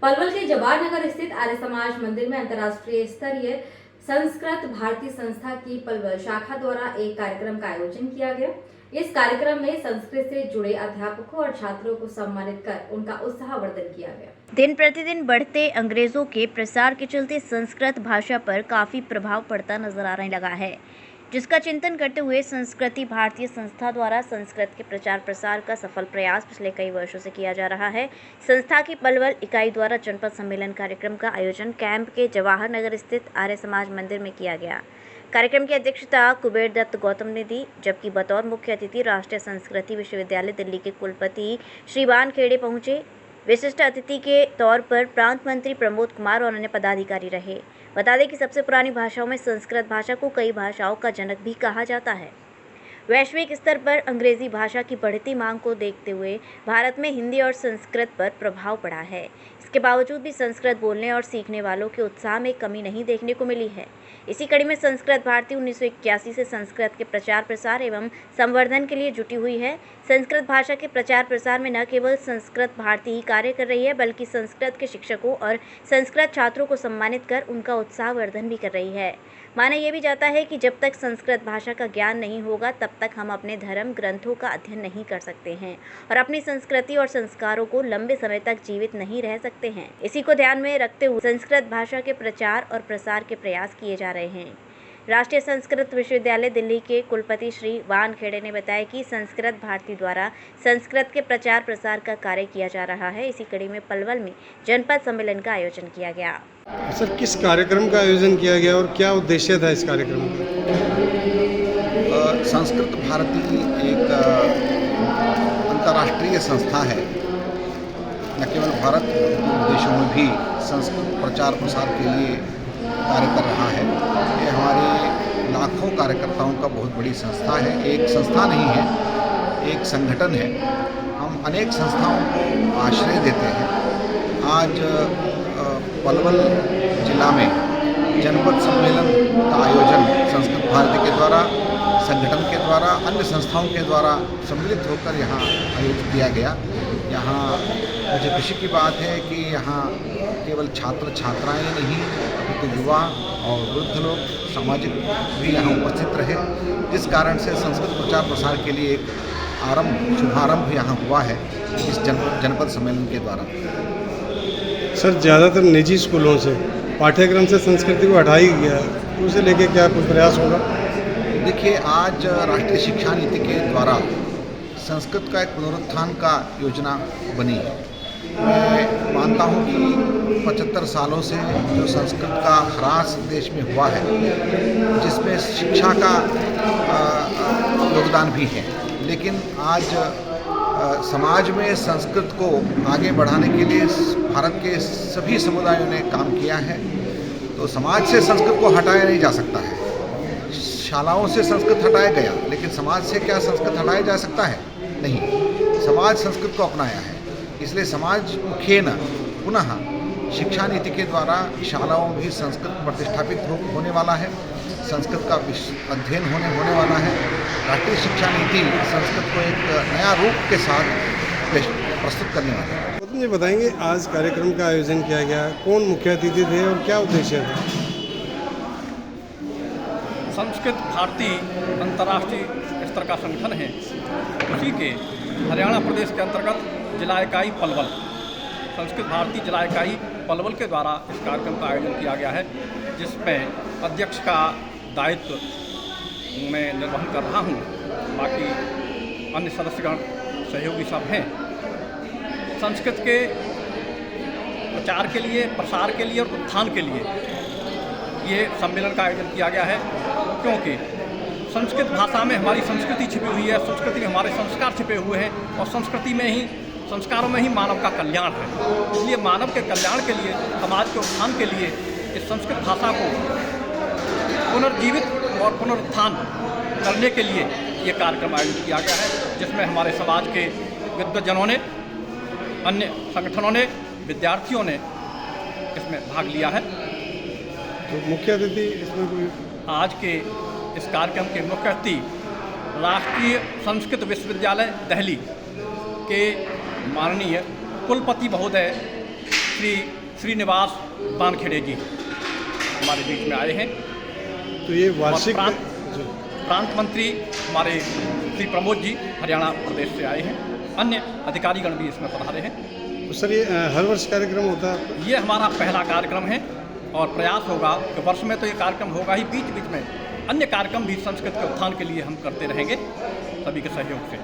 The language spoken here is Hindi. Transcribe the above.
पलवल के जवाहर नगर स्थित आर्य समाज मंदिर में अंतर्राष्ट्रीय स्तरीय संस्कृत भारती संस्था की पलवल शाखा द्वारा एक कार्यक्रम का आयोजन किया गया। इस कार्यक्रम में संस्कृत से जुड़े अध्यापकों और छात्रों को सम्मानित कर उनका उत्साहवर्धन किया गया। दिन प्रतिदिन बढ़ते अंग्रेजों के प्रसार के चलते संस्कृत भाषा पर काफी प्रभाव पड़ता नजर आने लगा है, जिसका चिंतन करते हुए संस्कृति भारतीय संस्था द्वारा संस्कृत के प्रचार प्रसार का सफल प्रयास पिछले कई वर्षों से किया जा रहा है। संस्था की पलवल इकाई द्वारा जनपद सम्मेलन कार्यक्रम का आयोजन कैंप के जवाहर नगर स्थित आर्य समाज मंदिर में किया गया। कार्यक्रम की अध्यक्षता कुबेर दत्त गौतम ने दी, जबकि बतौर मुख्य अतिथि राष्ट्रीय संस्कृति विश्वविद्यालय दिल्ली के कुलपति श्री वानखेड़े पहुंचे। विशिष्ट अतिथि के तौर पर प्रांत मंत्री प्रमोद कुमार और अन्य पदाधिकारी रहे। बता दें कि सबसे पुरानी भाषाओं में संस्कृत भाषा को कई भाषाओं का जनक भी कहा जाता है। वैश्विक स्तर पर अंग्रेजी भाषा की बढ़ती मांग को देखते हुए भारत में हिंदी और संस्कृत पर प्रभाव पड़ा है। इसके बावजूद भी संस्कृत बोलने और सीखने वालों के उत्साह में कमी नहीं देखने को मिली है। इसी कड़ी में संस्कृत भारती 1981 से संस्कृत के प्रचार प्रसार एवं संवर्धन के लिए जुटी हुई है। संस्कृत भाषा के प्रचार प्रसार में न केवल संस्कृत भारती ही कार्य कर रही है, बल्कि संस्कृत के शिक्षकों और संस्कृत छात्रों को सम्मानित कर उनका उत्साहवर्धन भी कर रही है। माना यह भी जाता है कि जब तक संस्कृत भाषा का ज्ञान नहीं होगा, तब तक हम अपने धर्म ग्रंथों का अध्ययन नहीं कर सकते हैं और अपनी संस्कृति और संस्कारों को लंबे समय तक जीवित नहीं रह सकते हैं। इसी को ध्यान में रखते हुए संस्कृत भाषा के प्रचार और प्रसार के प्रयास किए जा रहे हैं। राष्ट्रीय संस्कृत विश्वविद्यालय दिल्ली के कुलपति श्री वानखेड़े ने बताया कि संस्कृत भारती द्वारा संस्कृत के प्रचार प्रसार का कार्य किया जा रहा है। इसी कड़ी में पलवल में जनपद सम्मेलन का आयोजन किया गया। सर, किस कार्यक्रम का आयोजन किया गया और क्या उद्देश्य था इस कार्यक्रम का? संस्कृत भारती एक अंतर्राष्ट्रीय संस्था है। न केवल भारत देशों में भी संस्कृत प्रचार प्रसार के लिए कार्य कर रहा है। ये हमारे लाखों कार्यकर्ताओं का बहुत बड़ी संस्था है। एक संस्था नहीं है, एक संगठन है। हम अनेक संस्थाओं को आश्रय देते हैं। आज पलवल जिला में जनपद सम्मेलन का आयोजन संस्कृत भारती के द्वारा, संगठन के द्वारा, अन्य संस्थाओं के द्वारा सम्मिलित होकर यहाँ आयोजित किया गया। यहाँ मुझे खुशी की बात है कि यहाँ केवल छात्र छात्राएं नहीं, तो युवा और वृद्ध लोग, सामाजिक भी यहाँ उपस्थित रहे, जिस कारण से संस्कृत प्रचार प्रसार के लिए एक शुभारंभ यहाँ हुआ है इस जनपद सम्मेलन के द्वारा। सर, ज़्यादातर निजी स्कूलों से पाठ्यक्रम से संस्कृति को हटाई गया है, उसे लेके क्या कोई प्रयास होगा? देखिए, आज राष्ट्रीय शिक्षा नीति के द्वारा संस्कृत का एक पुनरुत्थान का योजना बनी है। मैं मानता हूँ कि 75 सालों से जो संस्कृत का ह्रास देश में हुआ है, जिसमें शिक्षा का योगदान भी है, लेकिन आज समाज में संस्कृत को आगे बढ़ाने के लिए भारत के सभी समुदायों ने काम किया है। तो समाज से संस्कृत को हटाया नहीं जा सकता है। शालाओं से संस्कृत हटाया गया, लेकिन समाज से क्या संस्कृत हटाया जा सकता है? नहीं। समाज संस्कृत को अपनाया है, इसलिए समाज मुखेन पुनः शिक्षा नीति के द्वारा शालाओं में भी संस्कृत प्रतिष्ठापित होने वाला है। संस्कृत का अध्ययन होने वाला है। राष्ट्रीय शिक्षा नीति संस्कृत को एक नया रूप के साथ प्रस्तुत करने वाला है। मुझे बताएंगे, आज कार्यक्रम का आयोजन किया गया, कौन मुख्य अतिथि थे और क्या उद्देश्य था? संस्कृत भारती अंतर्राष्ट्रीय स्तर का संगठन है। उसी के हरियाणा प्रदेश के अंतर्गत जिला इकाई पलवल, संस्कृत भारती जिला इकाई पलवल के द्वारा इस कार्यक्रम का आयोजन किया गया है, जिसमें अध्यक्ष का दायित्व मैं निर्वहन कर रहा हूँ। बाकी अन्य सदस्यगण सहयोगी सब हैं। संस्कृत के प्रचार के लिए, प्रसार के लिए और उत्थान के लिए ये सम्मेलन का आयोजन किया गया है, क्योंकि संस्कृत भाषा में हमारी संस्कृति छिपी हुई है, संस्कृति में हमारे संस्कार छिपे हुए हैं और संस्कृति में ही, संस्कारों में ही मानव का कल्याण है। इसलिए मानव के कल्याण के लिए, समाज के उत्थान के लिए इस संस्कृत भाषा को पुनर्जीवित और पुनरुत्थान करने के लिए ये कार्यक्रम आयोजित किया गया है, जिसमें हमारे समाज के विद्वज्जनों ने, अन्य संगठनों ने, विद्यार्थियों ने इसमें भाग लिया है। तो मुख्य अतिथि इसमें कोई? आज के इस कार्यक्रम के मुख्य अतिथि राष्ट्रीय संस्कृत विश्वविद्यालय दिल्ली के माननीय कुलपति महोदय श्री श्रीनिवास बानखेड़े जी हमारे बीच में आए हैं। तो ये और वार्षिक प्रांत मंत्री हमारे श्री प्रमोद जी हरियाणा प्रदेश से आए हैं। अन्य अधिकारीगण भी इसमें पधारे हैं। तो सर ये हर वर्ष कार्यक्रम होता है? ये हमारा पहला कार्यक्रम है और प्रयास होगा कि वर्ष में तो ये कार्यक्रम होगा ही, बीच बीच में अन्य कार्यक्रम भी संस्कृत के उत्थान के लिए हम करते रहेंगे सभी के सहयोग से।